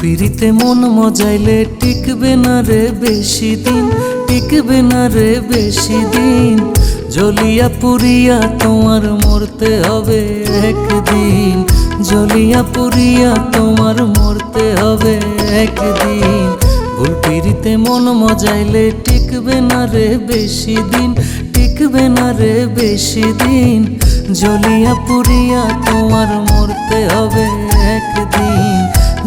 পিরিতে মন মজাইলে টিকবে না রে বেশি দিন, টিকবে না রে বেশি দিন। জ্বলিয়া পুরিয়া তোমার মরতে হবে একদিন, জ্বলিয়া পুরিয়া তোমার মরতে হবে একদিন। ভুল পিরিতে মন মজাইলে টিকবে না রে বেশি দিন, টিকবে না রে বেশি দিন। জ্বলিয়া পুরিয়া তোমার মরতে হবে একদিন,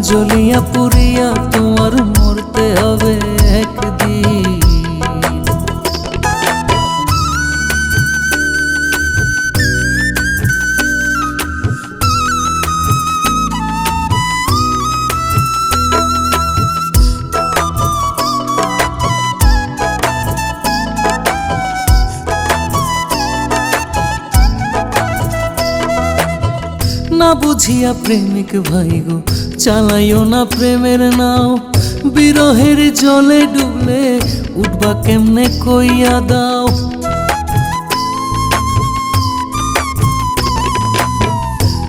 জ্বলিয়া পুরিয়া তোমার মরতে হবে একদিন। না বুঝিয়া প্রেমিক ভাই গো চালাইও না প্রেমের নাও, বিরহের জলে ডুবলে উঠবা কেমনে কইয়া দাও।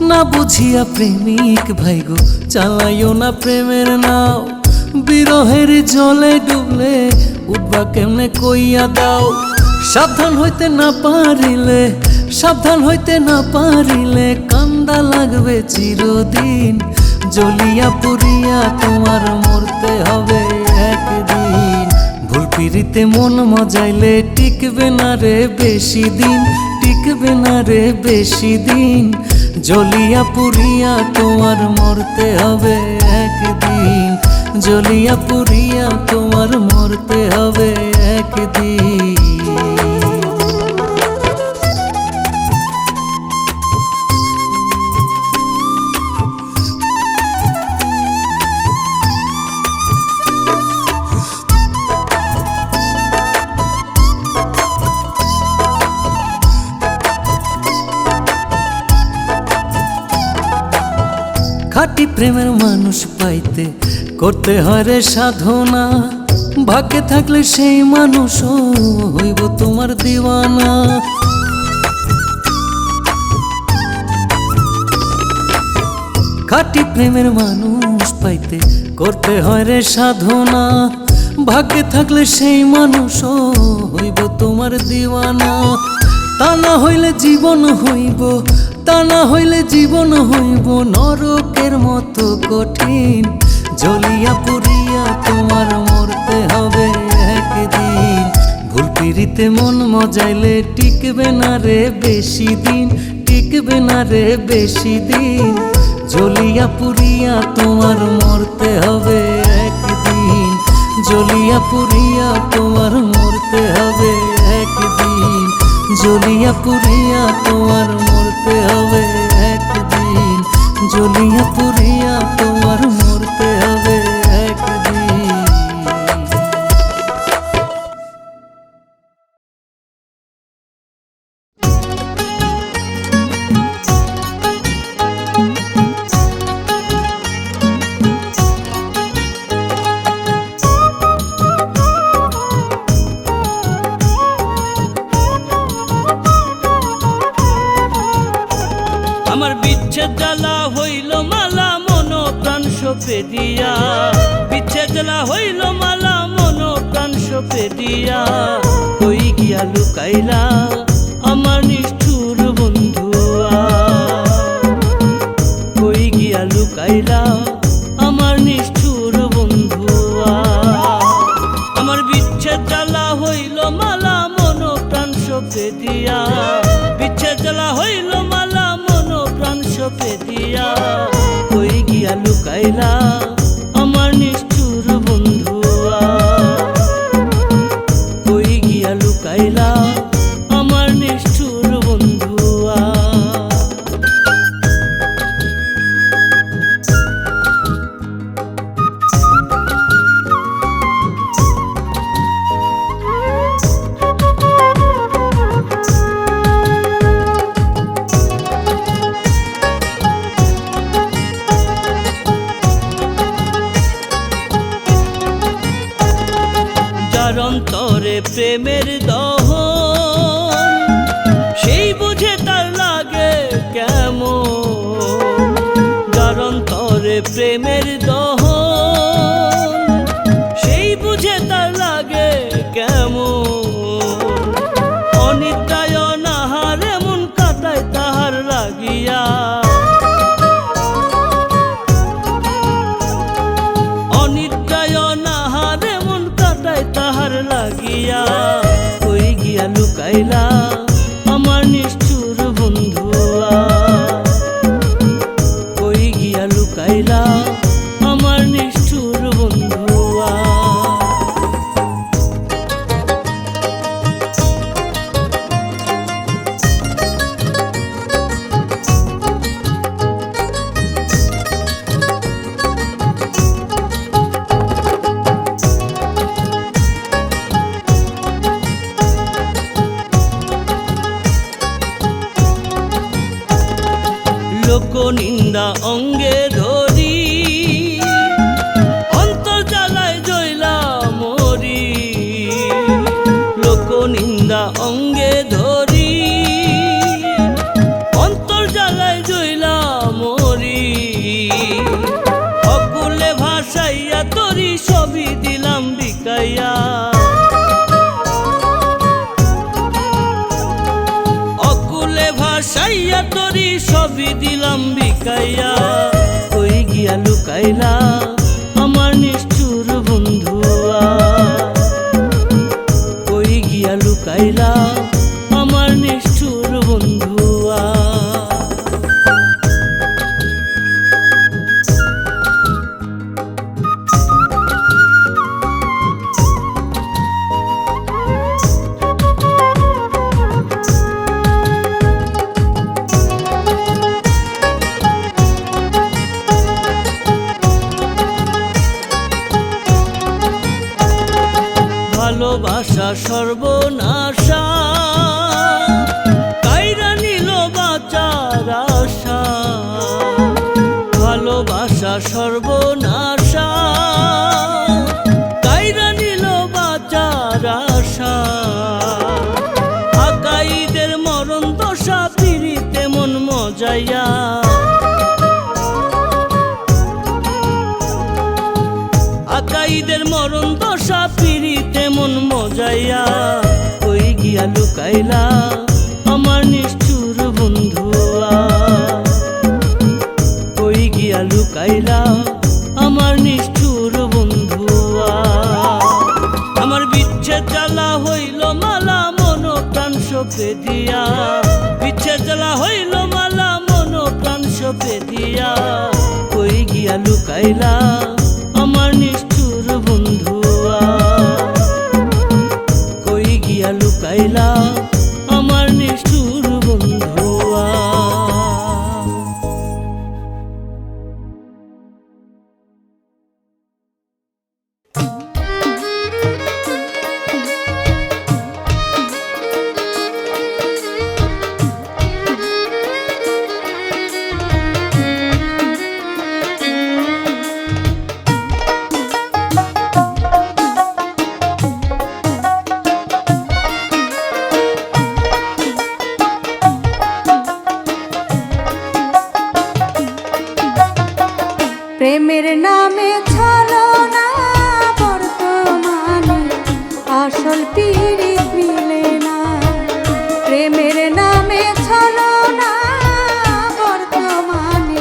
না বুঝিয়া প্রেমিক ভাই গো চালাইও না প্রেমের নাও, বিরহের জলে ডুবলে উঠবা কেমনে কইয়া দাও। সাবধান হইতে না পারিলে, সাবধান হইতে না পারিলে কান্দা লাগবে চিরদিন। জ্বলিয়া পুরিয়া তোমার মরতে হবে একদিন। ভুল পিরিতে মন মজাইলে টিকবে না রে বেশি দিন, টিকবে না রে বেশি দিন। জ্বলিয়া পুরিয়া তোমার মরতে হবে একদিন, জ্বলিয়া পুরিয়া তোমার মরতে হবে একদিন। খাঁটি প্রেমের মানুষ পাইতে করতে হয় রে সাধনা, ভাগ্যে থাকলে সেই মানুষও হইব তোমার দিওয়ানা। খাঁটি প্রেমের মানুষ পাইতে করতে হয় রে সাধনা, ভাগ্যে থাকলে সেই মানুষও হইব তোমার দিওয়ানা। তা না হইলে জীবন হইব, তা না হইলে জীবন হইব নরকের মতো কঠিন। জ্বলিয়া পুরিয়া তোমার মরতে হবে একদিন। ভুল পিরিতে মন মজাইলে টিকবে না রে বেশি দিন, টিকবে না রে বেশি দিন। জ্বলিয়া পুরিয়া তোমার মরতে হবে একদিন, জ্বলিয়া পুরিয়া তোমার মরতে হবে একদিন, জ্বলিয়া পুরিয়া তোমার মরতে হবে একদিন, জ্বলিয়া পুরিয়া তোমার মরতে হবে একদিন। আমার বিচ্ছেদ জ্বালা হইল মালা মন প্রাণ সপে দিয়া, বিচ্ছেদ জ্বালা হইল মালা মন প্রাণ সপে দিয়া। কই গিয়া লুকাইলা আমার নিষ্ঠুর বন্ধুয়া, কই গিয়া লুকাইলা আমার নিষ্ঠুর বন্ধুয়া। আমার বিচ্ছেদ জ্বালা হইল মালা মন প্রাণ সপে দিয়া, বিচ্ছেদ জ্বালা হইল মালা প্রাণ সপে দিয়া। কই গিয়া লুকাইলা আমার নিষ্ঠুর বন্ধুয়া, কই গিয়া লুকাইলা আমার নিষ্ঠুর বন্ধুয়া। লোক নিন্দা অঙ্গে ধরি, অন্তর জ্বালায় জয়লা মরি। লোক নিন্দা অঙ্গে ধরি, অন্তর জ্বালায় জয়লা মরি। অকুলে ভাসাইয়া তরি সবই দিলাম বিকাইয়া, অকুলে ভাসাইয়া তরি সবই দিলাম বিকাইয়া। কই গিয়া লুকাইলা আমার নিষ্ঠুর বন্ধুয়া, কই গিয়া লুকাইলা আমার নিষ্ঠুর বন্ধুয়া। ভালোবাসা সর্বনাশা কাইরা নিল বাঁচার আশা, ভালোবাসা সর্বনাশা কাইরা নিল বাঁচার আশা। আকাইদের মরণ দশা পিড়িতে মন মজাইয়া, আকাইদের মরণ দশা পিড়িতে মন মজাইয়া। কই গিয়া লুকাইলা আমার নিষ্ঠুর বন্ধুয়া, কই গিয়া লুকাইলা আমার নিষ্ঠুর বন্ধুয়া। আমার বিচ্ছেদ জ্বালা হইল মালা মন প্রাণ সপে দিয়া, বিচ্ছেদ জ্বালা হইল মালা মন প্রাণ সপে দিয়া। কই গিয়া লুকাইলা আমার নিষ্ঠুর বন্ধুয়া, কই গিয়া লুকাইলা আমার নিষ্ঠুর বন্ধুয়া। প্রেমের নামে ছলনা বর্তমানে আসল পীড়িত মিলে না, প্রেমের নামে ছলনা বর্তমানে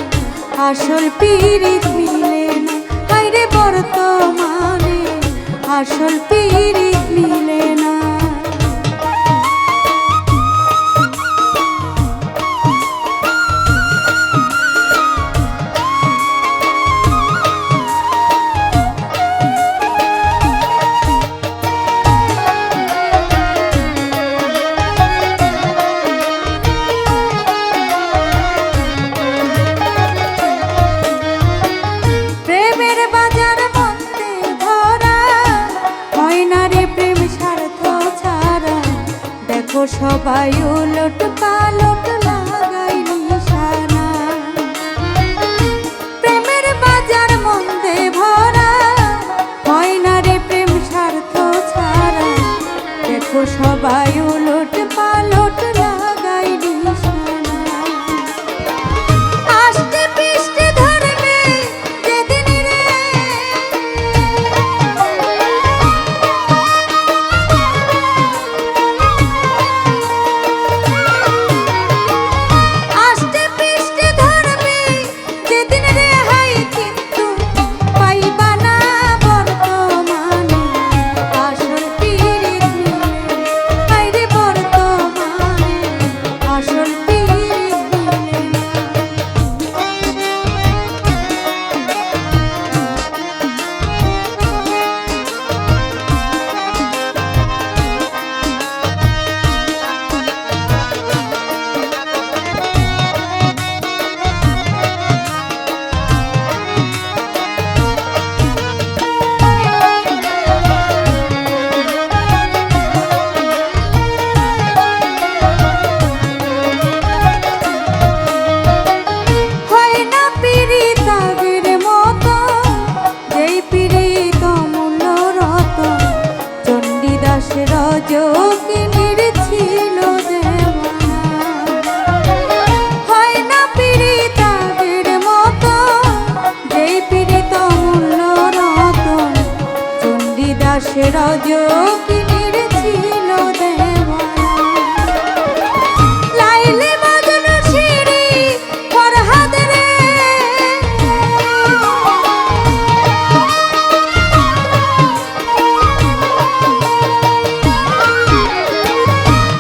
আসল পীড়িত মিলে না। হায়রে বর্তমানে আসল পীড়িত মিলে না। প্রেমের বাজার মধ্যে ধরা হয় না রে প্রেম স্বার্থ ছাড়া, দেখো সবাই উলট পালট লাগাই নিশানা। প্রেমের বাজার মধ্যে ভরা হয় না রে প্রেম স্বার্থ ছাড়া, দেখো সবাই উলট পালট লাগাই নিশানা। আস্তে পিষ্টে ধরবে যেদিন রে, যোগিনীর ছিল দেওয়ানা। লাইলি মজনু শিরি ফরহাদ রে,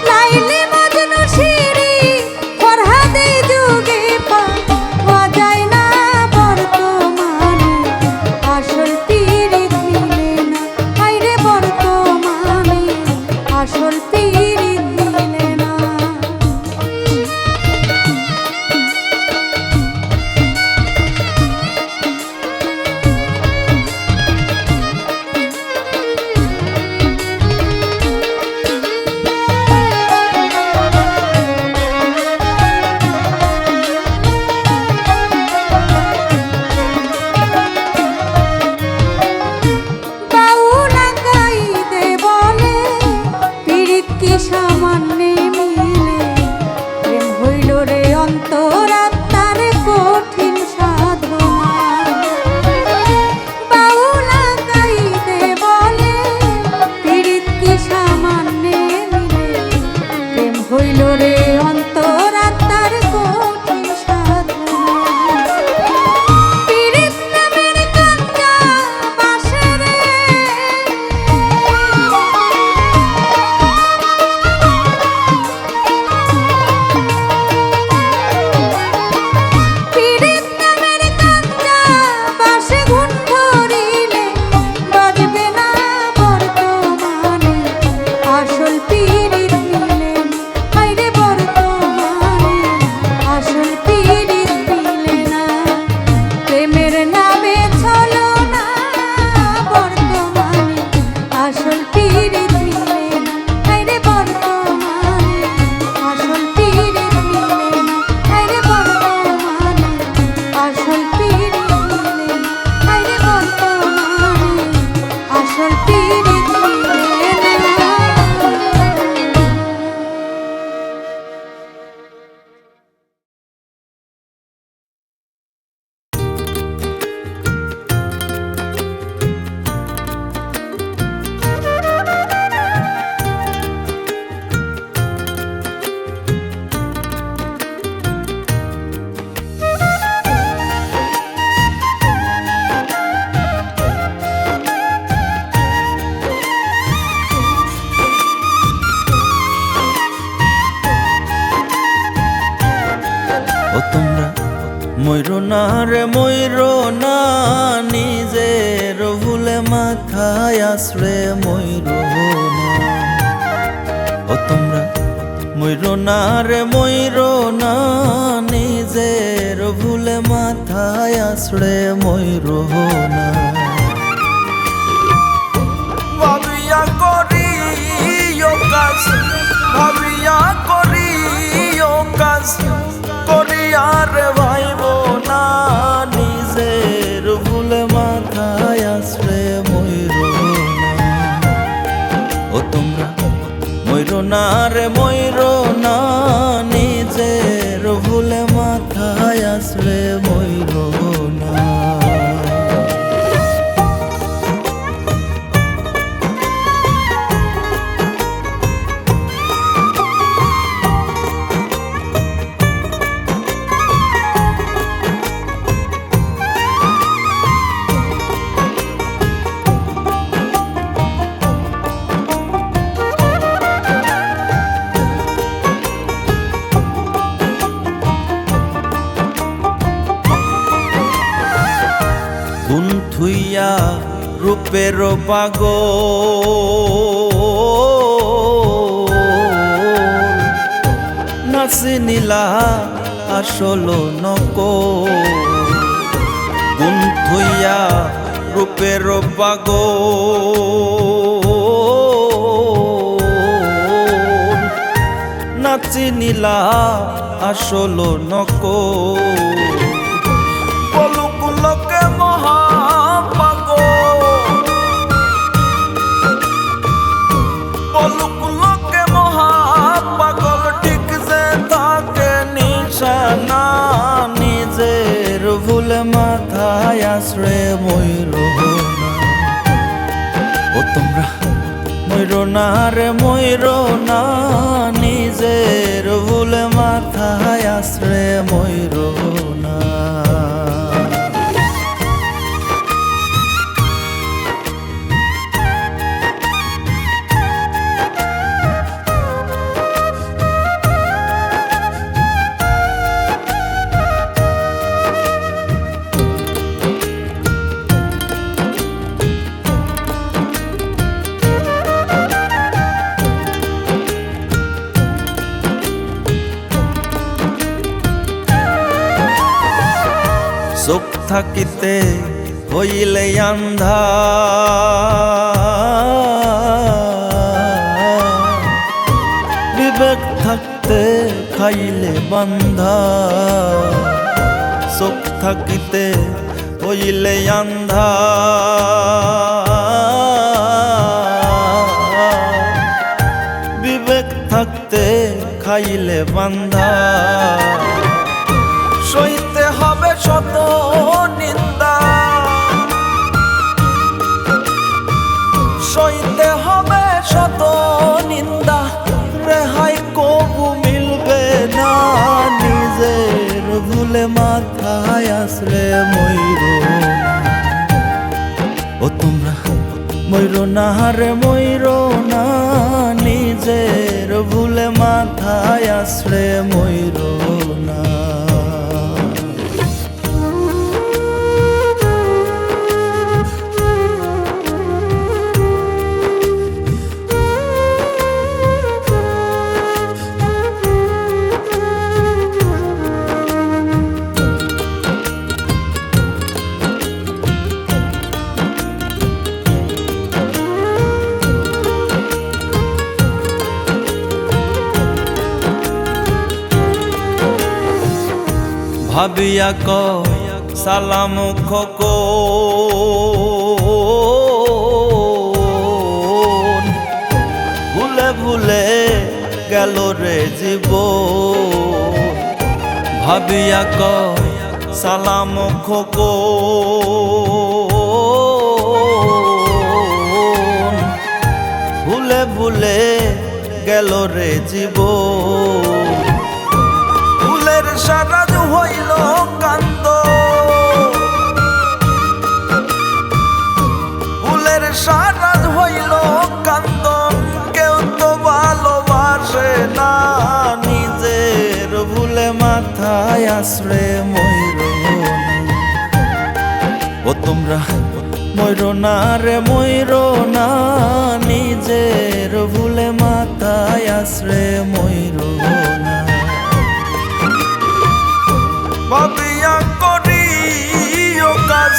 লাইলি মজনু শিরি ফরহাদে যুগে পাওয়া যায় না বর্তমানে, আসল পীড়িত মিলে না, হায়রে বর্তমানে আসল পীড়িত মিলে না। বাউলা গাইতে বলে পীড়িত কি সামান্যে মিলে, প্রেম হইল রে অন্তরাত্মার কঠিন সাধনা। বাউলা গাইতে বলে পীড়িত কি সামান্যে মিলে, প্রেম হইল রে অন্তরাত্মার কঠিন সাধনা। পীড়িত নামের কাঞ্চা বাসে রে, পীড়িত নামের কাঞ্চা বাসে ঘুম ধরিলে বাজবে না বর্তমানে, আসল পীড়িত মিলে না, হায়রে বর্তমানে আসল পীড়িত মিলে না। প্রেমের নামে চলো না বর্তমানে, আসল পীড়িত মিলে না, হায়রে বর্তমানে আসল পীড়িত মিলে না, হায়রে বর্তমানে আসল পীড়িত মিলে না, হায়রে বর্তমানে আসল পীড়িত মিলে না। ও তোমরা ময়ূর না রে ময়ূর না, নিজের ভুলে মাথায় আসরে ময়ূর না। ও তোমরা ময়ূর না রে ময়ূর না, নিজের ভুলে মাথায় আসরে ময়ূর না। ভাবিয়া করি ও কাজ, ভাবিয়া করি ও কাজ, করিয়ার ভাইব না, নিজের ভুলে মাথায় আসরে ময়ূর না। ও তোমরা ময়ূর না রে ময়ূর না, নিজের ভুলে মাথায় আসরে ময়ূর না। গুণ থুইয়া রূপের পাগল, নাচি নীলা আসল নকল। গুণ থুইয়া রূপের পাগল, নাচি নীলা আসল নকল। পলুকুলকে মহাপাগল, পলুকুলকে মহাপাগল, ঠিক যে থাকে নিশানা, নিজের ভুলে মাথায় আসরে ময়ূর না। ও তোমরা ময়ূর না রে ময়ূর না, নিজের ভুলে মাথায় আশ্রে ময়ূর না। চোখ থাকিতে হইলে আন্ধা, বিবেক থাকতে খাইলে বান্ধা। চোখ থাকিতে হইলে আন্ধা, বিবেক থাকতে খাইলে বান্ধা। সইতে হবে শত নিন্দা, সইতে হবে শত নিন্দা, রেহাই কবু মিলবে না। নিজের ভুলে মাথায় আসলে ময়ূর। ও তোমরা ময়ূর না রে ময়ূর না, নিজের ভুলে মাথায় আসলে ময়ূর না। ভাবিয়া ক সালাম খোকন, ভুলে ভুলে গেল রে জীব। ভাবিয়া ক সালাম খোকন, ভুলে ভুলে গেল রে জীব। ফুলের সারাজ হইল কান্দ, ফুলের সারাজ হইল কান্দন, কেউ তো ভালোবাসে না। নিজের ভুলে মাথায় আসলে ময়ূর না। ও তোমরা ময়ূর না রে ময়ূর না, নিজের ভুলে মাথায় আসলে ময়ূর না। ভাবিয়া করি ও কাজ,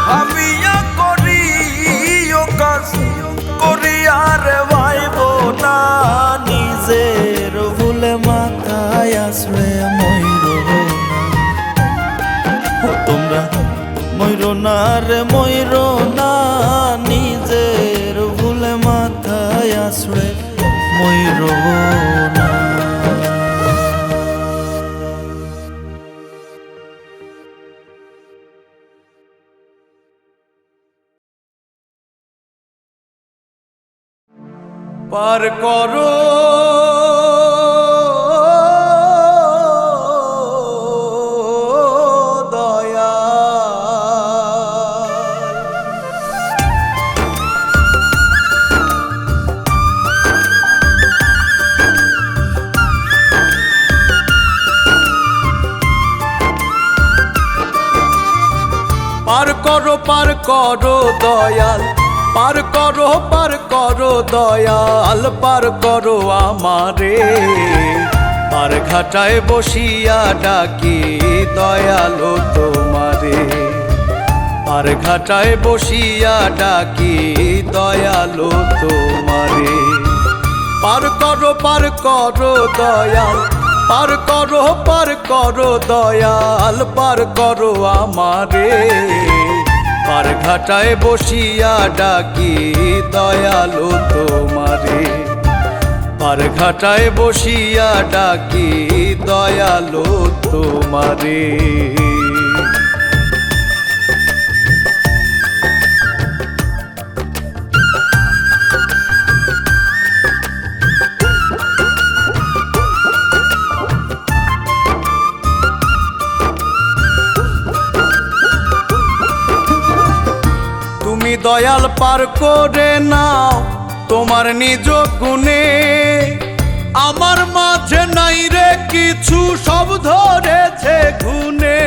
ভাবিয়া করি ও কাজ, করি আর ভাইব না। নিজের ভুলে মাথায় আসলে ময়ূর না। তোমরা ময়ূর না রে ময়ূর না, নিজের ভুলে মাথায় আসলে ময়ূর না। পার করো দয়া, পার করো দয়াল, পার করো দয়াল, পার করো আমারে। পার ঘাটায় বসিয়া ডাকি দয়ালো তোমারে, পার ঘাটায় বসিয়া ডাকি দয়ালো তোমারে। পার করো দয়াল, পার করো দয়াল, পার করো আমারে। পার ঘাটায় বসিয়া ডাকি দয়ালো তোমারে, পার ঘাটায় বসিয়া ডাকি দয়ালো তোমারে। দয়াল পার করে নাও তোমার নিজ গুণে, আমার মাঝে নাই রে কিছু, সব ধরেছে গুণে।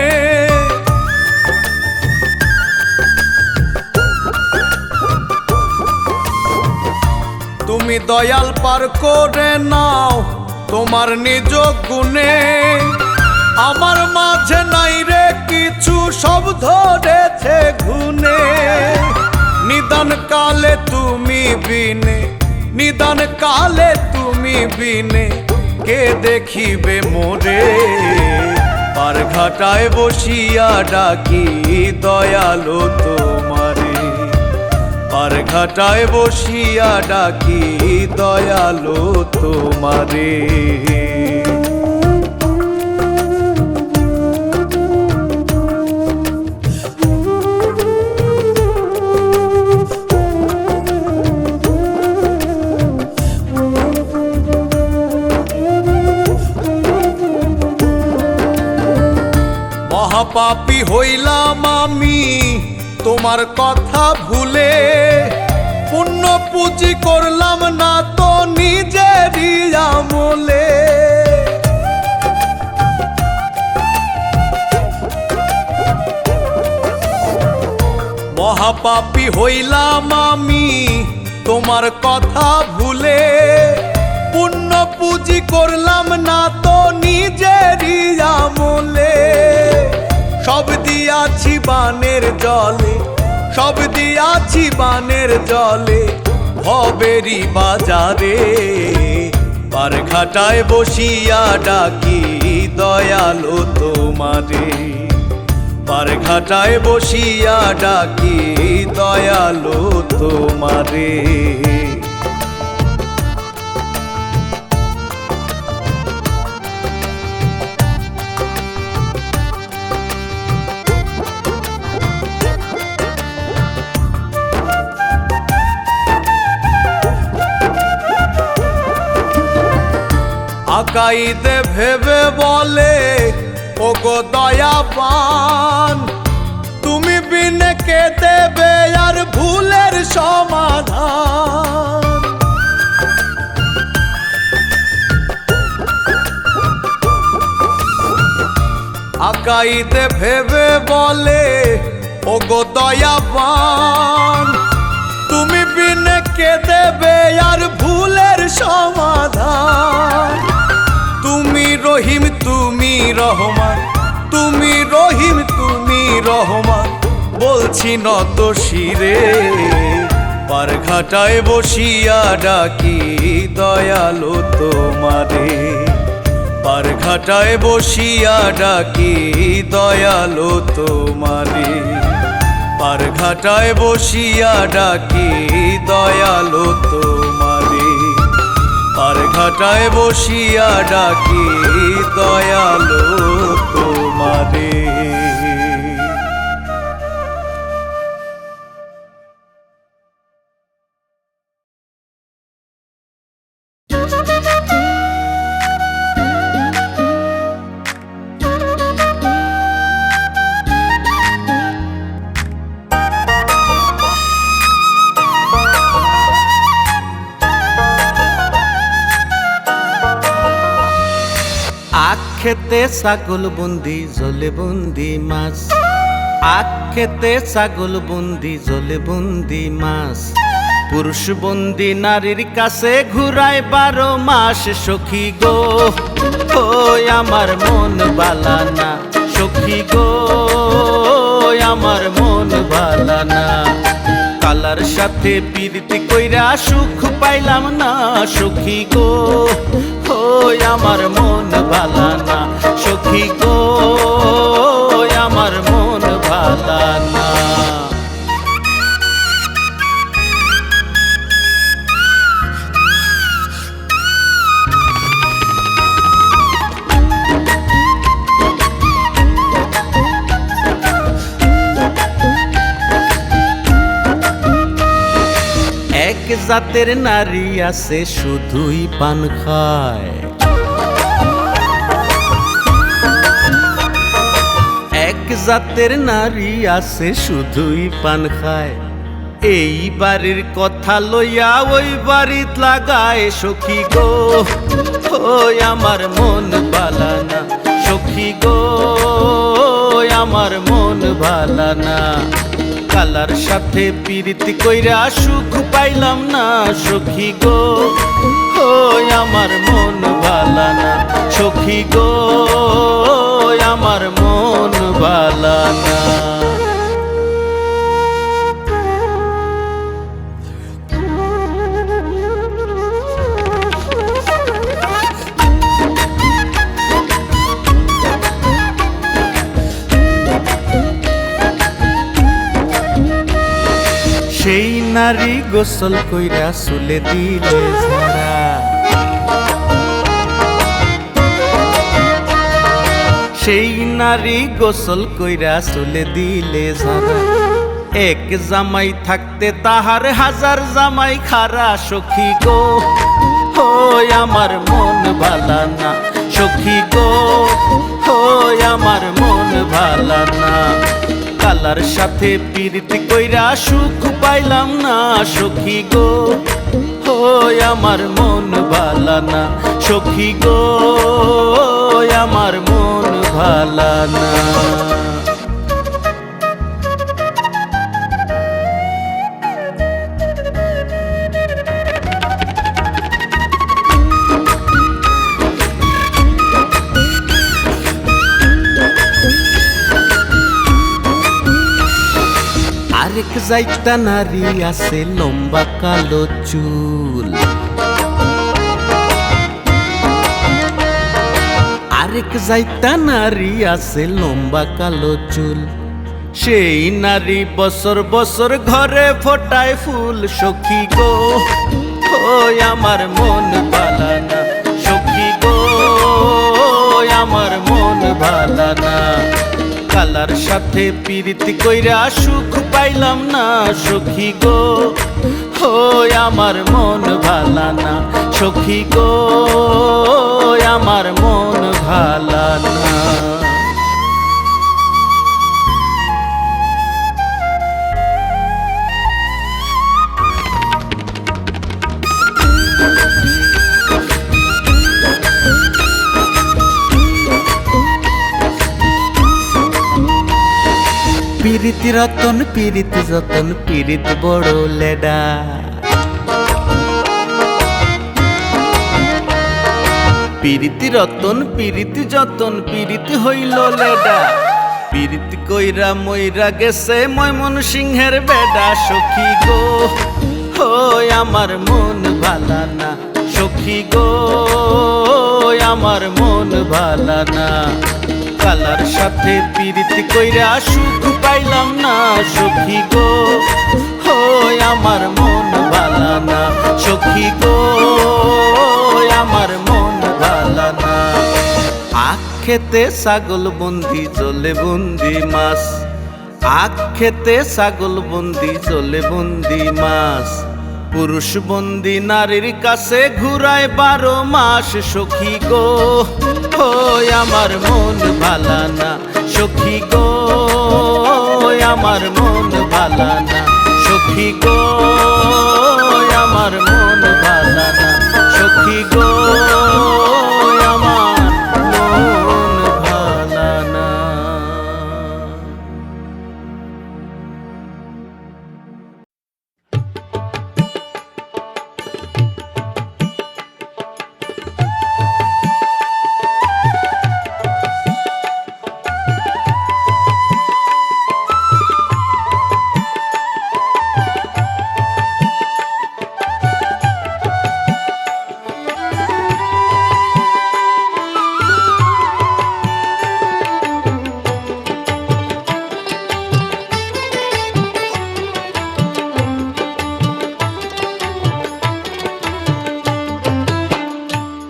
তুমি দয়াল পার করে নাও তোমার নিজ গুণে, আমার মাঝে নাই রে কিছু, সব ধরেছে গুণে। নিদান কালে তুমি বিনে, নিদান কালে তুমি বিনে, কে দেখিবে মোরে? পার ঘাটায় বসিয়া ডাকি দয়ালো তোমারে, পার ঘাটায় বসিয়া ডাকি দয়ালো তোমারে। মহাপাপী হইলাম আমি তোমার কথা ভুলে, পুণ্য পুঁজি করলাম না তো নিজেরই আমলে। মহাপাপী হইলাম আমি তোমার কথা ভুলে, পুণ্য পুঁজি করলাম না তো নিজেরই আমলে। সব দিয়াছি বানের জলে, সব দিয়াছি বানের জলে, ভবেরি বাজারে। পার ঘাটায় বসিয়া ডাকি দয়ালো তোমারে, পার ঘাটায় বসিয়া ডাকি দয়ালো তোমারে। আকাইতে ভেবে বলে ওগো দয়াবান, তুমি বিনে কে দেবে আর ভুলের সমাধান। আকাইতে ভেবে বলে ওগো দয়াবান, তুমি বিনে কে দেবে আর ভুলের সমাধান। তুমি রহিম তুমি রহমান, তুমি রহিম তুমি রহমান, বলছি নত শিরে। পার ঘাটায় বসিয়া ডাকি দয়ালো তোমারে, পার ঘাটায় বসিয়া ডাকি দয়ালো তোমারে, পার ঘাটায় বসিয়া ডাকি দয়ালো তোমারে, পার ঘাটায় বসিয়া ডাকি দয়ালো তোমারে। খেতে ছাগল বন্দি জলে বন্দি মাছ, আখ খেতে ছাগল বন্দি জলে বন্দি মাছ, পুরুষ বন্দি নারীর কাছে ঘুরায় 12 মাস। সখী গো ওই আমার মন বালা না, সখী গো আমার মন বালা না। কালার সাথে প্রীতি কইরা সুখ পাইলাম না, সখী গো ওই আমার মন বালা না, সখী গো আমার মন বালা না। এক জাতের নারী আছে শুধুই পান খায়, এক জাতের নারী আছে শুধুই পান খায়। এই বাড়ির কথা লইয়া ওই বাড়িত লাগায় সখী গো, ওই আমার মন বালানা সখী গো, আমার মন ভালানা। কালার সাথে পিরিতি কইরা সুখ পাইলাম না সখী গো, ওই আমার মন ভালানা সখী গো, আমার মন ভালানা। সেই নারী গোসল কইরা চুলে দিলে ঝাড়া, সেই নারী গোসল কইরা চুলে দিলে ঝাড়া। এক জামাই থাকতে তাহার হাজার জামাই খারা সখী গো, ওই আমার মন ভালানা সখী গো, ওই আমার মন ভালানা। কালার সাথে পিরিতি কইরা সুখ পাইলাম না সখী গো, ওই আমার মন ভালানা সখী গো, আমার মন ভালানা। আরেক যাইতা নারী আছে লম্বা কালো চুল, আরেক যাইতা নারী আছে লম্বা কালো চুল। সেই নারী বছর বছর ঘরে ফোটায় ফুল সখী গো, ওই আমার মন ভালানা সখী গো, আমার মন ভালানা। কালার সাথে পিরিতি কইরা সুখ পাইলাম না সখী গো, ওই আমার মন ভালানা সখী গো, আমার মন ভালানা। পিরিতি রতন পিরিতি যতন পিরিত বড় লেডা, পিরিতি রতন পিরিতি যতন পিরিতি হইল লেডা। পিরিতি কইরা মইরা গেছে ময়মন সিংহের বেডা সখী গো, ওই আমার মন ভালানা সখী গো, আমার মন ভালানা। কালার সাথে পিরিতি কইরা সুখ পাইলাম না সখী গো, ওই আমার মন ভালানা সখী গো, আমার মন ভালানা। আখ খেতে ছাগল বন্দি জলে বন্দি মাছ, আখ খেতে ছাগল বন্দি জলে বন্দি মাছ। পুরুষ বন্দি নারীর কাছে ঘুরায় 12 মাস সখী গো, ওই আমার মন ভালানা সখী গো, আমার মন ভালানা সখী গো, আমার মন ভালানা সখী গো, আমার মন ভালানা।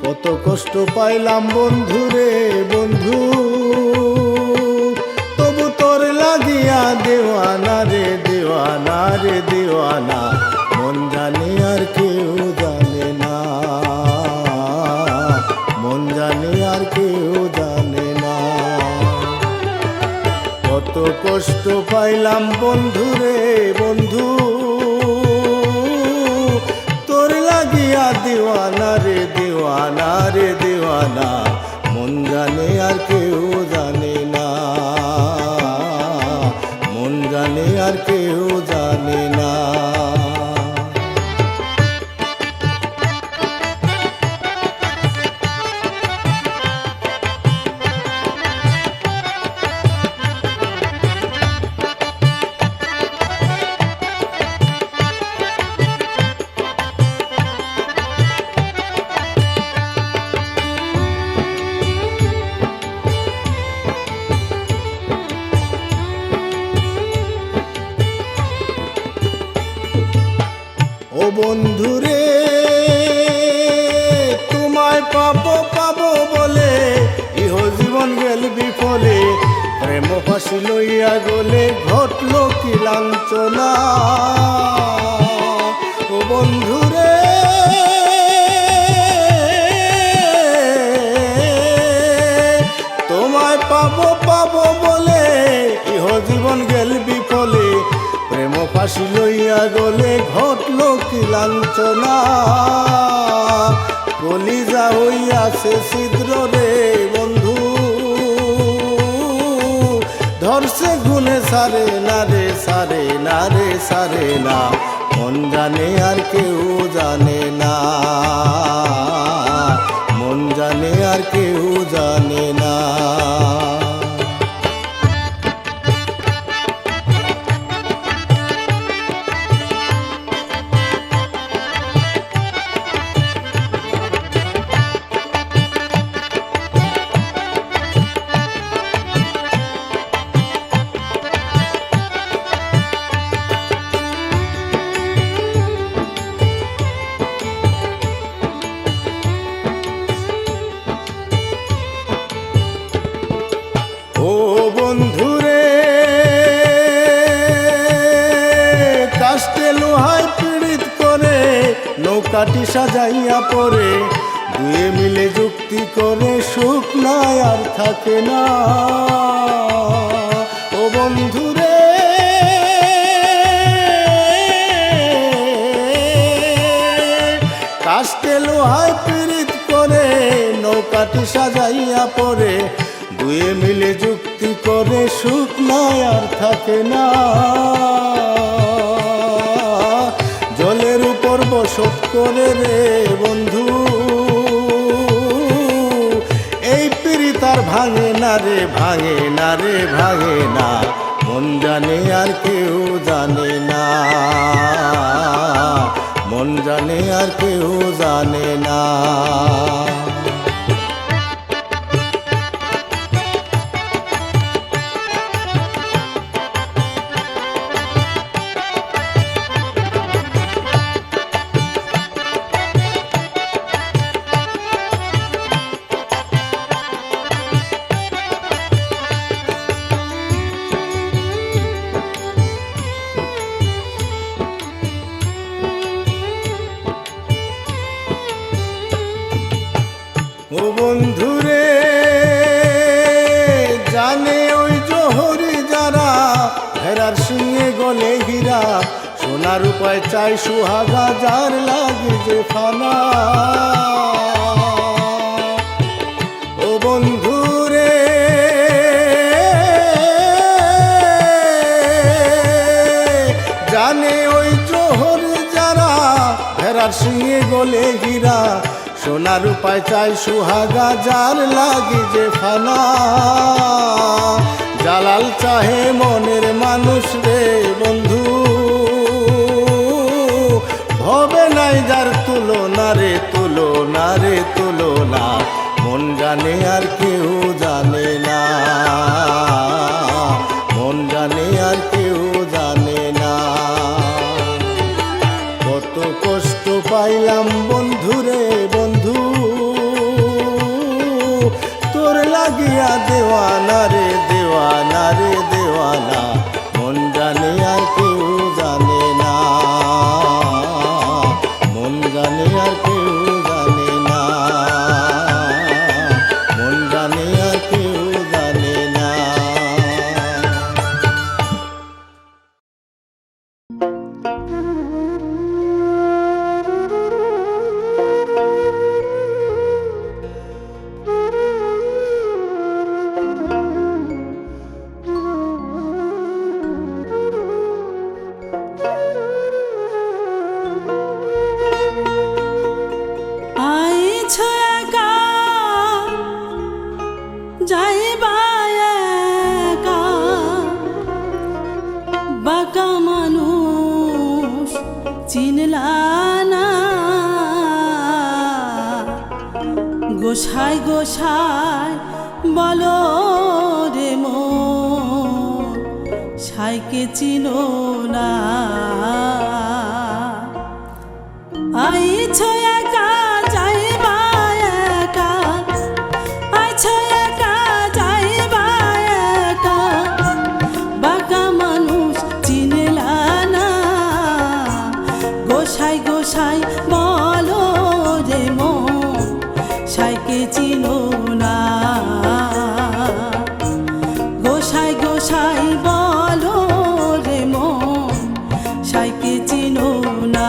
কত কষ্ট পাইলাম বন্ধু রে বন্ধু, তবু তোর লাগিয়া দেওয়ানা রে দেওয়ানা রে দেওয়ানা। মন জানে আর কেউ জানে না, মন জানে আর কেউ জানে না। কত কষ্ট পাইলাম বন্ধু রে বন্ধু, লাগিয়া দিওয়ানা রে দিওয়ানা রে দিওয়ানা মন জানে আর কেউ জানে না মন জানে আর কেউ জানে না ও বন্ধুরে তোমায় পাবো পাবো বলে ইহ জীবন গেল বিফলে প্রেম ফাঁসি লইয়া গলে ঘটলো কি লাঞ্ছনা ও বন্ধুরে তোমায় পাবো পাবো বলে ইহ জীবন গেল বিফলে প্রেম ফাঁসি লইয়া গলে ঘটলো কি লাঞ্ছনা কলিজা হইয়াছে ছিদ্র রে বন্ধু ধরছে গুনে সারে না রে সারে না রে সারে না মন জানে আর কেউ জানে না মন জানে আর কেউ জানে না ও বন্ধুরে কাস্তে লোহায় পীড়িত করে নৌকাটি সাজাইয়া পরে দুয়ে মিলে যুক্তি করে সুখ নাই আর থাকে না ও বন্ধুরে কাস্তে লোহায় পীড়িত করে নৌকাটি সাজাইয়া পরে দুয়ে মিলে যুক্তি করে সুখ নাই আর থাকে না জলের উপর বসত করে রে বন্ধু এই পীড়িত আর ভাঙে না রে ভাঙে না রে ভাঙে না মন জানে আর কেউ জানে না মন জানে আর কেউ জানে না ও বন্ধুরে জানে ওই জোহরি যারা ভেড়ার সিংহে গলে হীরা সোনার উপায় চাই সুহাগা যার লাগে যে ফানা ও বন্ধুরে জানে ওই জোহরি যারা ভেড়ার সিংহে গলে হীরা সোনার উপায় চাই সুহাগা যার লাগি যে ফানা জালাল চাহে মনের মানুষ রে বন্ধু ভবে নাই যার তুলনা রে তুলনা রে তুলনা মন জানে আর কেউ জানে না মন জানে আর কেউ জানে না কত কষ্ট পাইলাম বন্ধুরে বন্ধু তোর লাগিয়া দেওয়ানা রে দেওয়ানা রে দেওয়ানা গোসাই গোসাই বলো রে মন সাইকে চিনো না আইছো একা যাইবা একা আইছো একা যাইবা একা বাঁকা মানুষ চিনলা না গোসাই গোসাই বলো রে মন সাইকে চিনো না গোসাই গোসাই বলো রে মন সাইকে চিনো না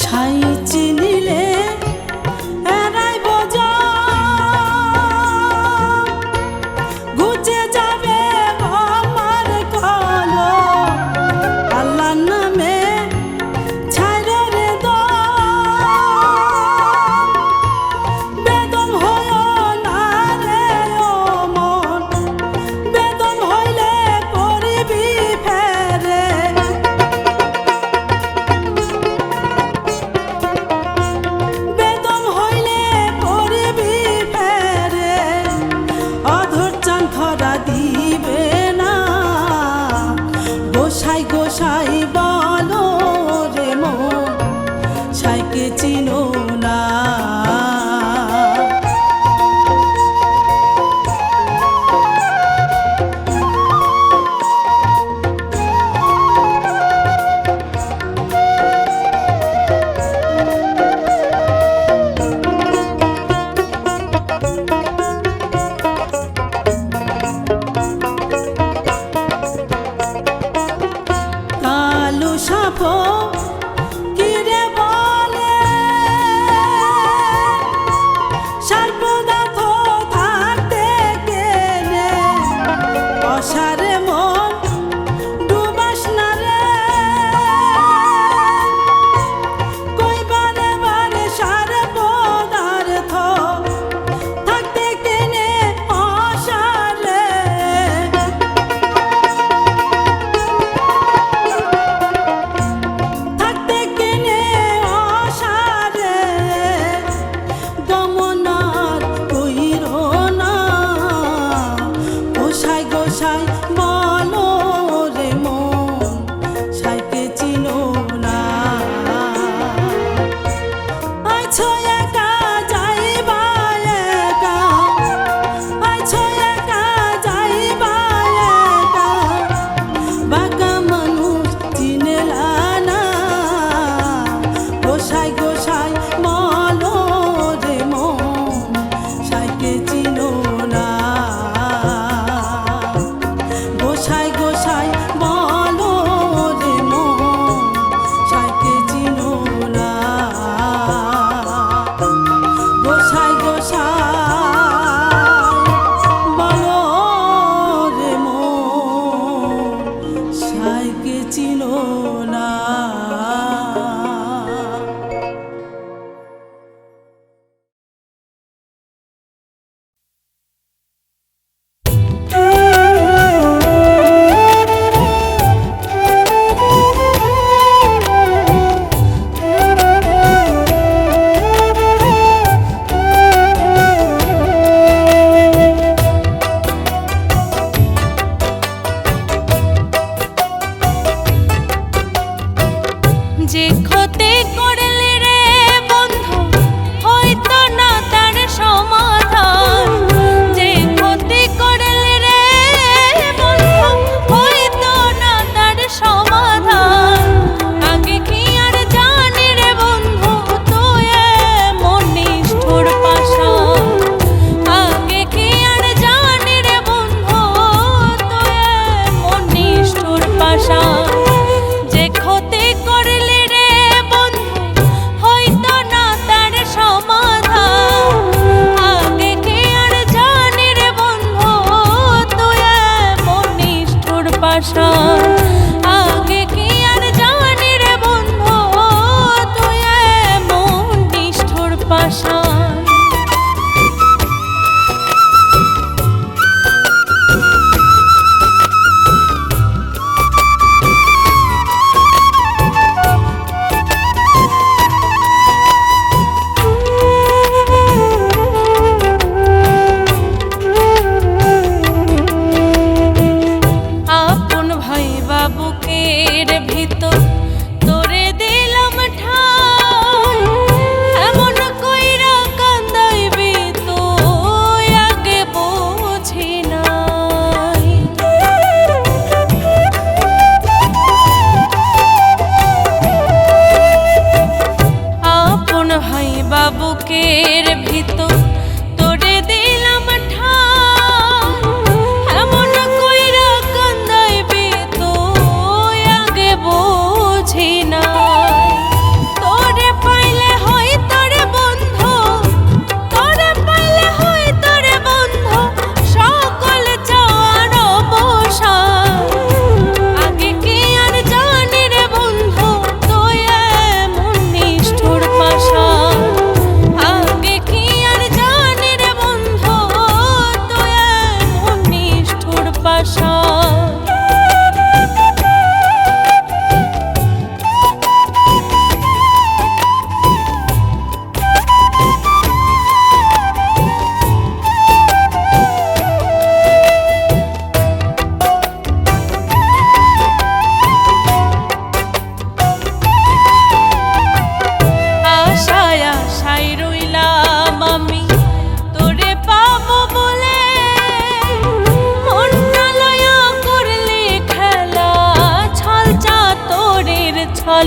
সাই চিনিলে এরাই বোঝা ঘুচে যাবে আমার কলো আল্লাহর নামে ছাইরো রে বেদম হইও না রে ও মন বেদম হইলে পড়িবি ফেরে বেদম হইলে পড়িবি ফেরে অধর চান খরা দিবে না গোসাই গোসাই বলো রে মন সাইকে চিনো না কালো সাপ কিরে বলে সর্বদাথ থাকতে গেলে অসারে মন ডুবাস না রে কইবারে বারে সারে পদার্থ থাকতে কেনে অসারে থাকতে কেনে অসারে গমনার কইর না গোসাই গোসাই বলো রে মন সাইকে চিনো না আইছো একা যাইবা একা আইছো একা যাইবা একা বাঁকা মানুষ চিনলা না গোসাই গোসাই বলো রে মন সাইকে চিনো না গোসাই গোসাই বলো রে মন সাইকে চিনো না গোসাই গোসাই বলো রে মন সাইকে চিনো না যে ক্ষতি করলে রে বন্ধু হয়তো না তার সমাধান যে ক্ষতি করলে রে বন্ধু হয়তো না তার সমাধান আগে কি আর জানি রে বন্ধু তুই এমন নিষ্ঠুর পাষাণ আগে কি আর জানি রে বন্ধু তুই এমন নিষ্ঠুর পাষাণ যে ক্ষতি করলে রে বন্ধু হয়তো না তার সমাধান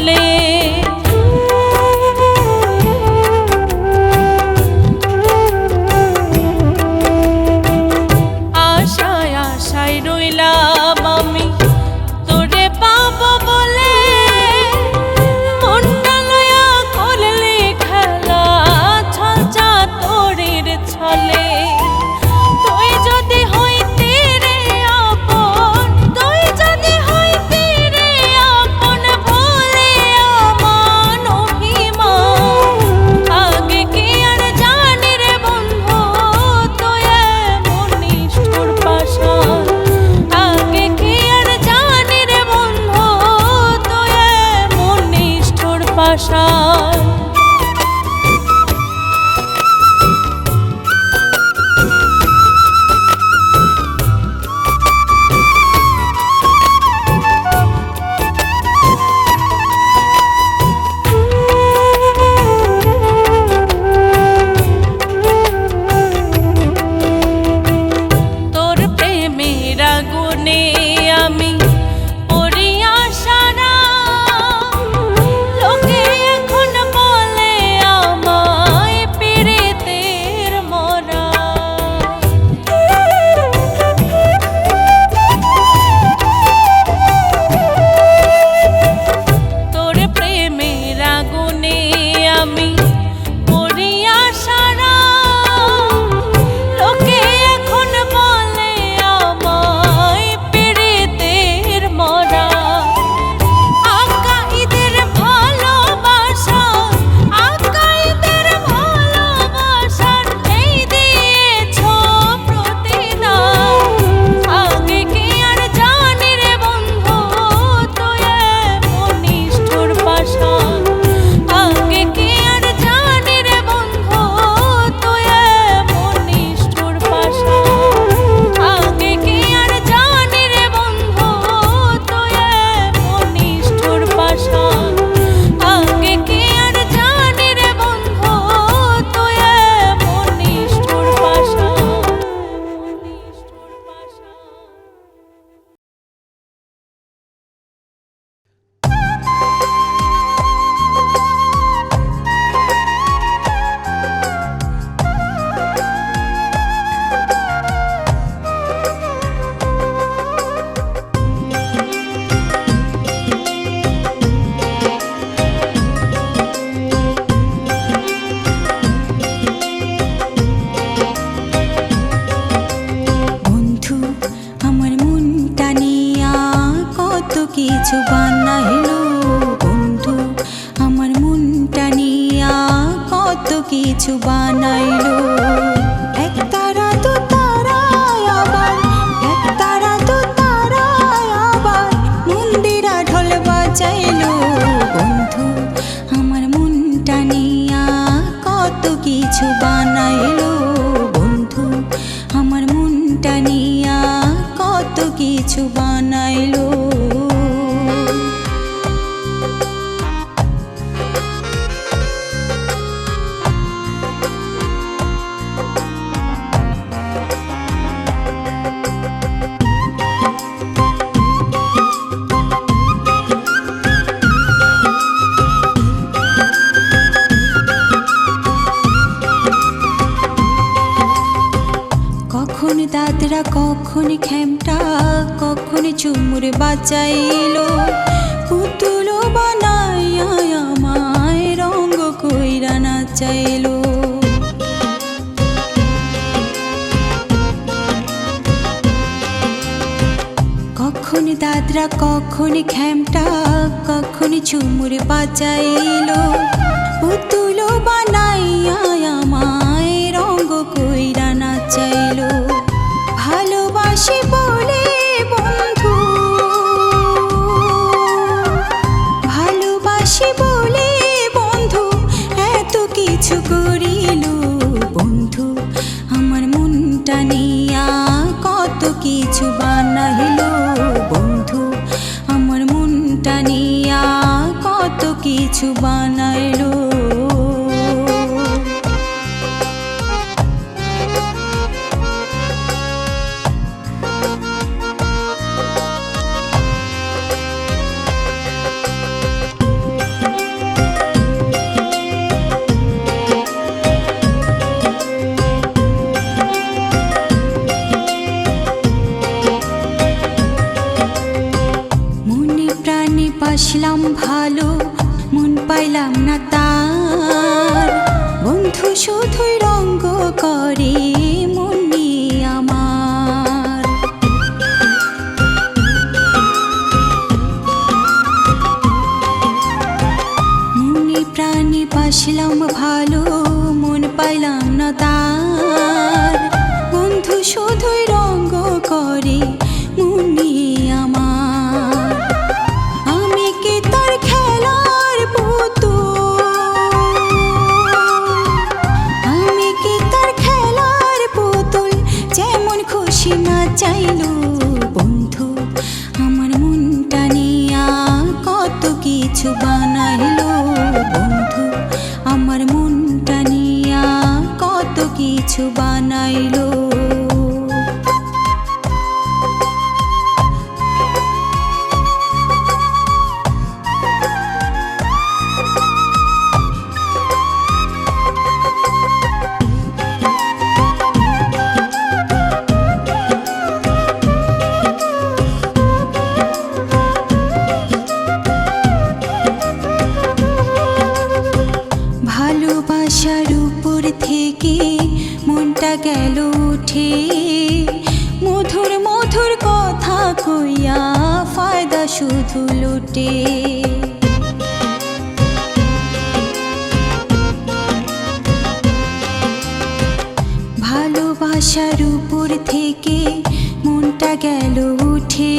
ছলে আশায় আশায় রইলাম আমি তোরে পাবো বলে মনটা লয়া করলে খেলা ছল চাতুরীর ছলে তুই যদি হইতে রে আপন তুই যদি হইতে রে আপন বলে আমার অভিমান আগে কি আর জানি রে বন্ধু তুই এমন নিষ্ঠুর পাষাণ আগে কি আর জানি রে বন্ধু তুই এমন নিষ্ঠুর পাষাণ তোর প্রেমের আগুনে আমি পড়িয়া সারা লোকে এখন বলে আমায় পীড়িতের মরা তোর প্রেমের আগুনে আমি পড়িয়া সারা লোকে এখন বলে আমায় পীড়িতের মরা আকাইদের ভালোবাসা আকাইদের ভালোবাসার এই দিয়েছ প্রতিদান আগে কি আর জানি রে বন্ধু তুই এমন নিষ্ঠুর পাষাণ আগে কি আর জানি রে বন্ধু তুই এমন নিষ্ঠুর পাষাণ আগে কি আর জানি রে বন্ধু তুই এমন নিষ্ঠুর পাষাণ আগে কি আর জানি রে বন্ধু তুই এমন নিষ্ঠুর পাষাণ বন্ধু আমার মনটা নিয়া কত কিছু বানাইলো বন্ধু আমার মনটা নিয়া কত কিছু বানাইলো একতারা তো তারায় আবার একতারা তো তারায় আবার মন্দিরা ঢোল বাজাইলো বন্ধু আমার মনটা নিয়া কত কিছু বানাইলো বন্ধু আমার মনটা নিয়া কত কিছু বানাইলো কখন দাদরা কখন খেমটা কখন চুমুর বাঁচাইলো পুতুল বানাইয়া আমায় রঙ্গ কইরা নাচাইলো কখন দাদরা কখন খেমটা কখন চুমুর বাঁচাইলো পুতুল বানাইয়া আমায় রঙ্গ কইরা নাচাইলো ভালোবাসি বলে বন্ধু ভালোবাসি বলে বন্ধু এত কিছু করিল বন্ধু আমার মনটা নিয়া কত কিছু বানাইলো বন্ধু আমার মনটা নিয়া কত কিছু বানাইলো পাইলাম না তার, বন্ধু শুধুই রঙ্গ করে মন নিয়ে আমার। মনে প্রাণে বাসলাম ভালো, মন পাইলাম না তার, বন্ধু শুধুই রঙ্গ করে মন নিয়ে আমার। আমি কি তার খেলার পুতুল, আমি কি তার খেলার পুতুল, যেমন খুশি না চাইলো বন্ধু আমার মনটা নিয়া কত কিছু বানাইলো বন্ধু আমার মনটা নিয়া কত কিছু বানাইলো। ভালোবাসার উপর থেকে মনটা গেল উঠে, মধুর মধুর কথা কইয়া ফায়দা শুধু লুটে। ভালোবাসার উপর থেকে মনটা গেল উঠে,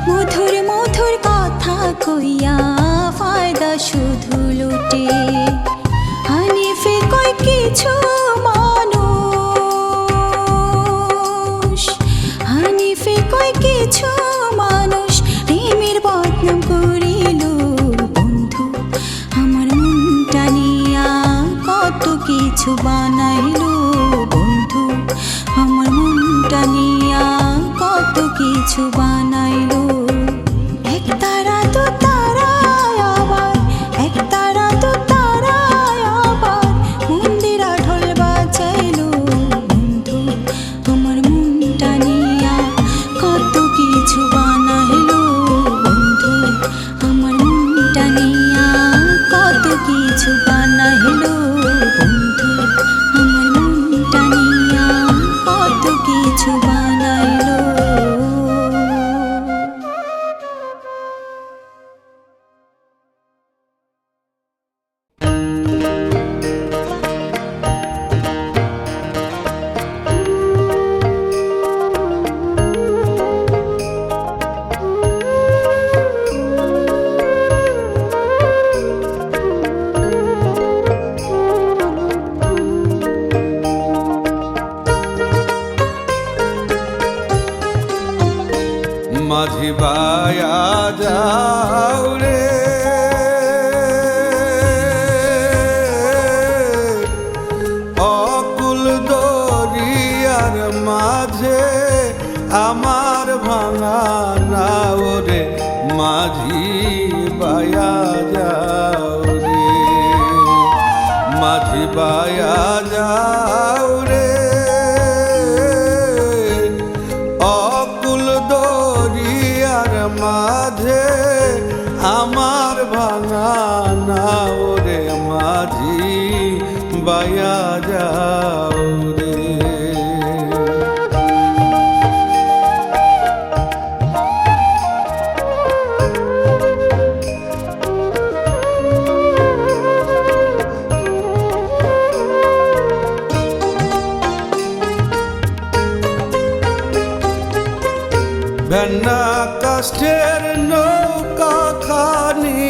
মধুর মধুর কথা কইয়া ফায়দা শুধু লুটে। হানিফে কয় কিছু মানুষ, হানিফে কয় কিছু মানুষ প্রেমের বদনাম করিল বন্ধু আমার মনটা নিয়া কত কিছু বানাইলো বন্ধু আমার মনটা নিয়া কত কিছু বানাইলো। এক তারা তো তারায় আবার, এক তারা তো তারায় আবার মন্দিরা ঢোল বাজাইলো বন্ধু আমার মনটা নিয়া কত কিছু বানাইলো বন্ধু আমার মনটা নিয়া কত কিছু বানাইলো বন্ধু আমার মনটা নিয়া কত কিছু বানাইলো। মাঝি বায়া যাও রে, অকুল দরিয়ার মাঝে আমার ভাঙা নাও রে, মাঝি বায়া যাও রে, মাঝি বায়া যাও রে, অকুল দরিয়ার মাঝে আমার ভাঙা নাও রে, মাঝি বায়া যাও রে। ভেন্না কাষ্ঠের নৌকা খানি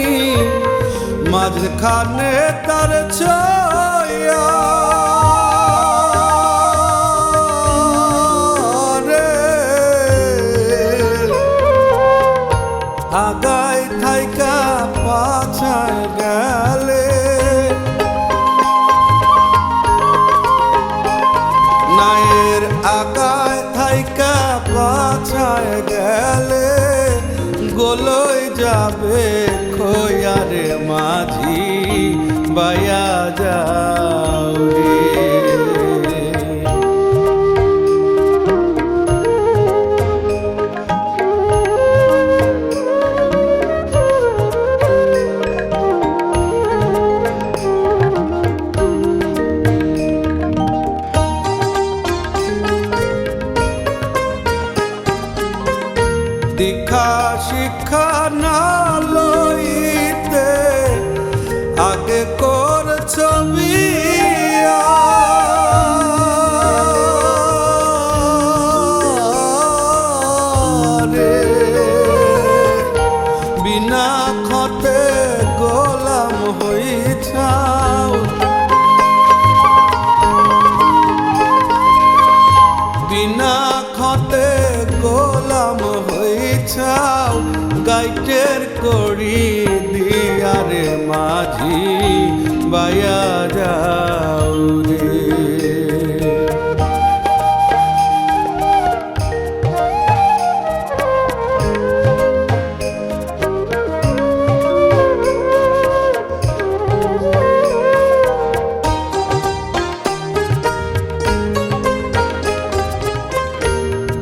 মাঝখানে তার ছায়া রে, আগায় থাইকা পাছায় গেলে নায়ের আগায় থাইকা পাছায় গেলে গোলই যাবে খোয়ারে, মাঝি বায়া যাও রে। আগে করছ বিয়া রে বিনা খতে গোলাম হইছাও বিনা খতে গোলাম হইছাও গাইটের করি দিয়ারে মাঝি বায়া যাও রে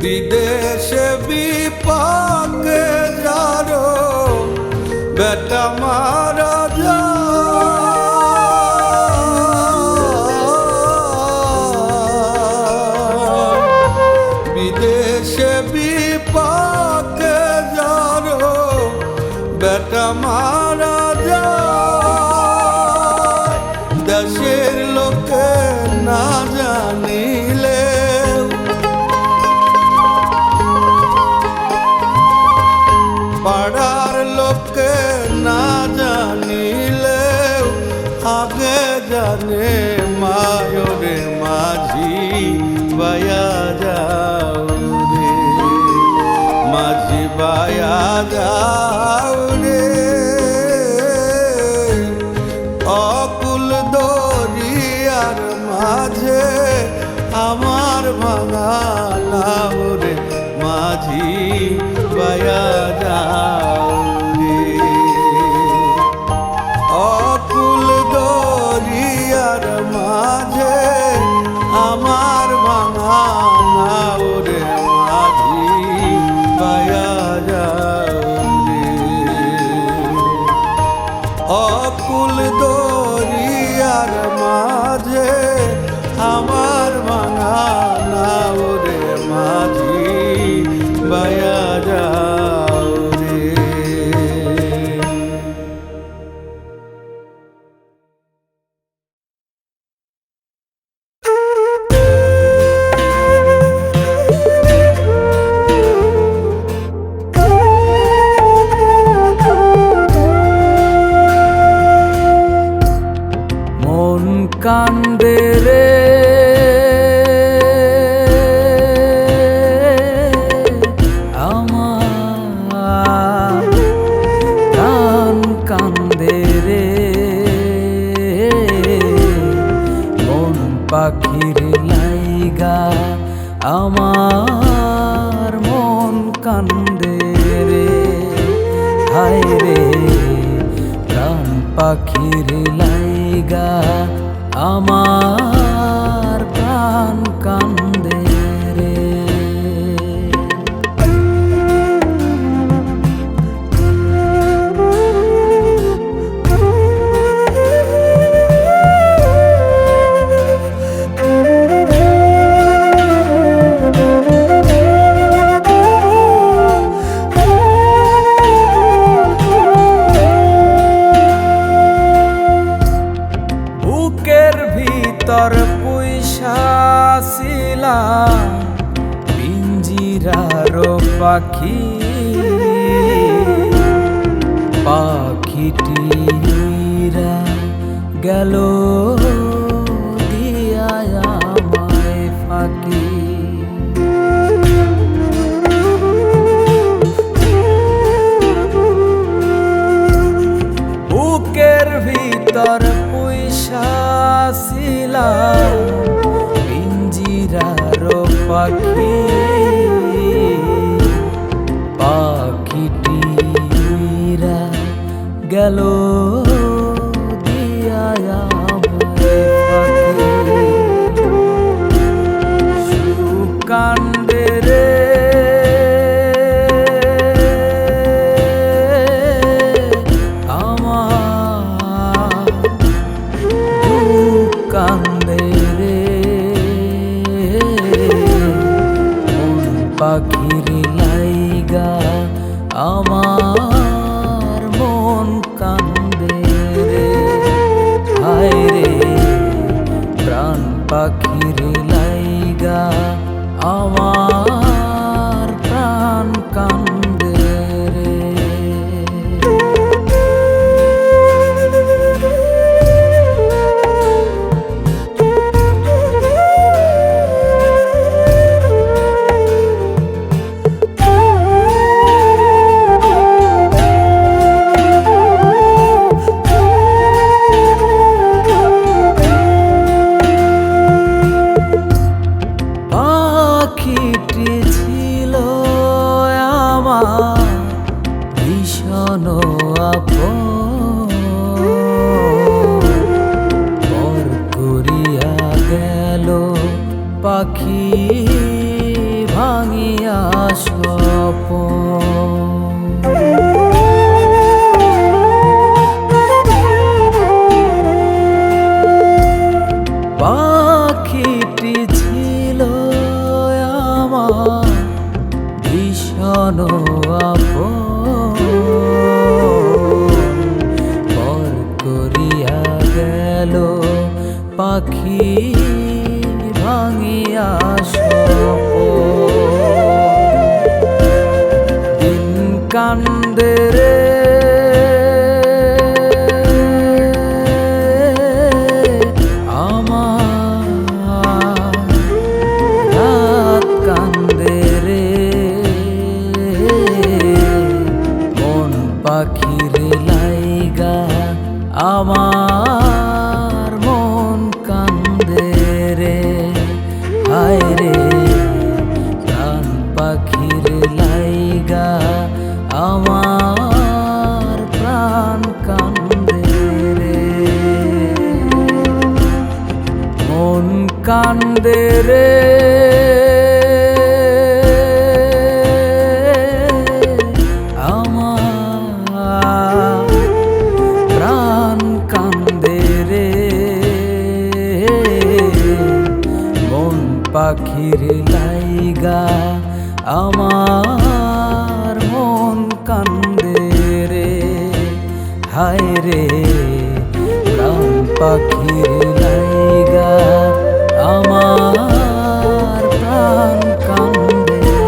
বিদেশে বিপাকে যারো বেটা মারা যায় বিদেশে বিপাকে যারো বেটা মারা যায় দেশের লোকে না জানিলে পাড়ার লোকে না জানিলেও আগে জানে মায়রে মাঝি বায়া যাও রে মাঝি বায়া যাও রে অকুল দরিয়ার মাঝে আমার ভাঙা নাও রে মাঝি বায়া যাও রে অকুল দরিয়ার মাঝে আমার ভাঙা নাও রে মাঝি বায়া যাও রে অকুল দরিয়ার মাঝে আমার ভাঙা নাও রে মাঝি বায়া যাও রে মন কান্দে রে আমার প্রাণ কান্দে রে মন পাখির লাইগা আমার মন কান্দে রে হায় রে প্রাণ পাখির লাইগা আমার প্রাণ কান্দে রে বুকের ভিতর পুইসা ছিলাম পিঞ্জিরার পাখি পাখিটি উইরা গেল দিয়া আমায় ফাঁকি বুকের ভিতর পুইসা ছিলাম পিঞ্জিরার পাখি পাখিটি উইরা গেল দিয়া আমায় ফাঁকি সুকান্দে রে কান্দে রে মন পাখির লাইগা আমার মন কান্দে পাখি ভাঙিয়া শপথ। দিন কান্দে রে আমার, রাত কান্দে রে মন পাখির লাইগা আমার মন কান্দে রে। হায় রে প্রাণ পাখির লাইগা আমার প্রাণ কান্দে রে মন কান্দে রে আমার প্রাণ কান্দে রে মন পাখির লাইগা আমার মন কান্দে রে। হায় রে প্রাণ পাখির লাইগা আমার প্রাণ কান্দে রে।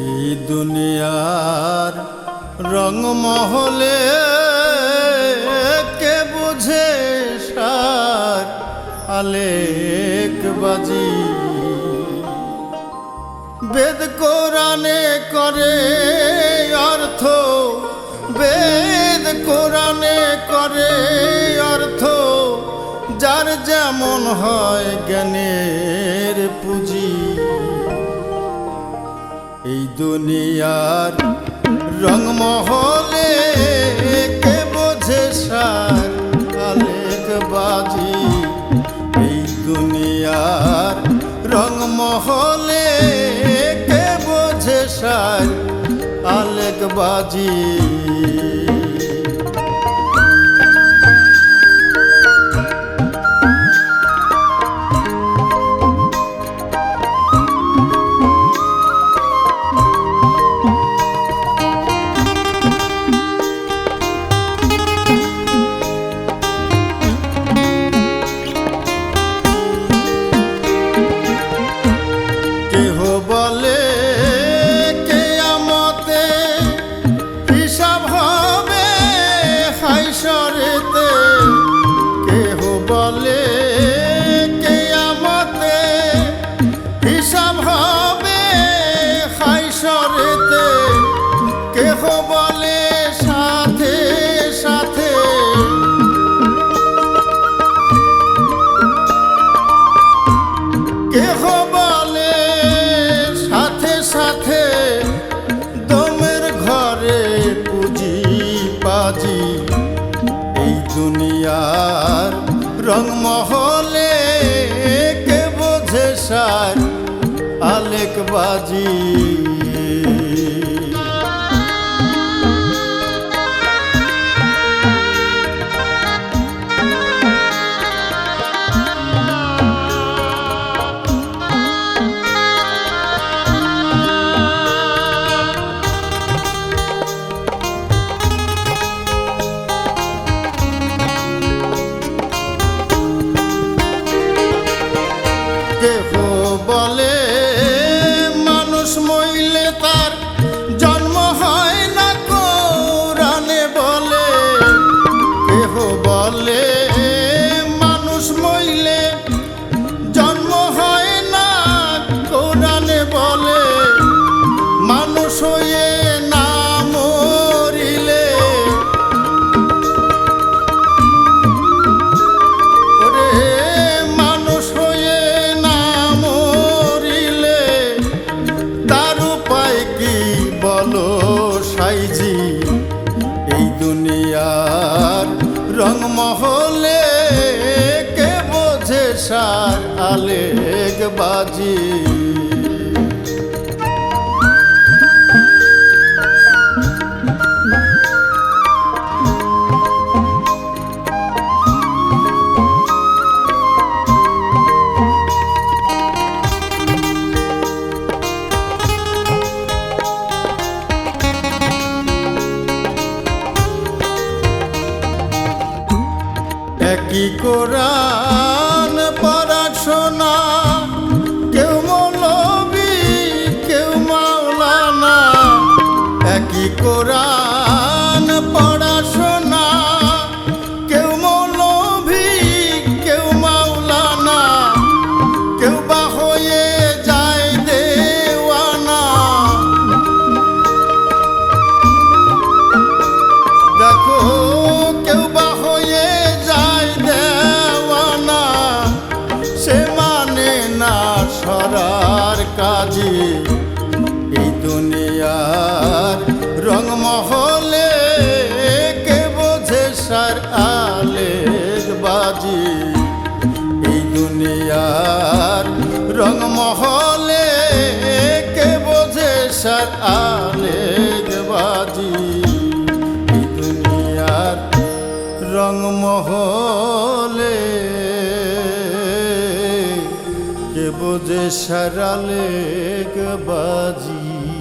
এই দুনিয়ার রংমহলে কে বুঝে সার আলেক বাজি বেদ কোরআনে করে অর্থ বেদ কোরআনে করে অর্থ যার যেমন হয় জ্ঞানের পুঁজি এই দুনিয়ার রংমহলে কে বোঝে সার আলেক বাজি এই দুনিয়ার রংমহলে কে বোঝে সার আলেক বাজি দুনিয়ার রংমহলে কে বোঝে সার আলেক বাজি কেহ বলে মানুষ মইল সার আলেক বাজি একই কোরআন পড়াশোনা কেউ মৌলবি কেউ মাওলানা একই কোরআন পড়াশোনা কেউ মৌলবি কেউ মাওলানা কেউ বা হয়ে যায় দেওয়ানা দেখো কেউ বা হয়ে সরার কাজী এই দুনিয়ার রংমহলে কে বোঝে সার আলেক বাজি এই দুনিয়ার রংমহলে কে বোঝে সার আলেক বাজি এই দুনিয়ার রংমহলে কে বোঝে সার আলেক বাজি।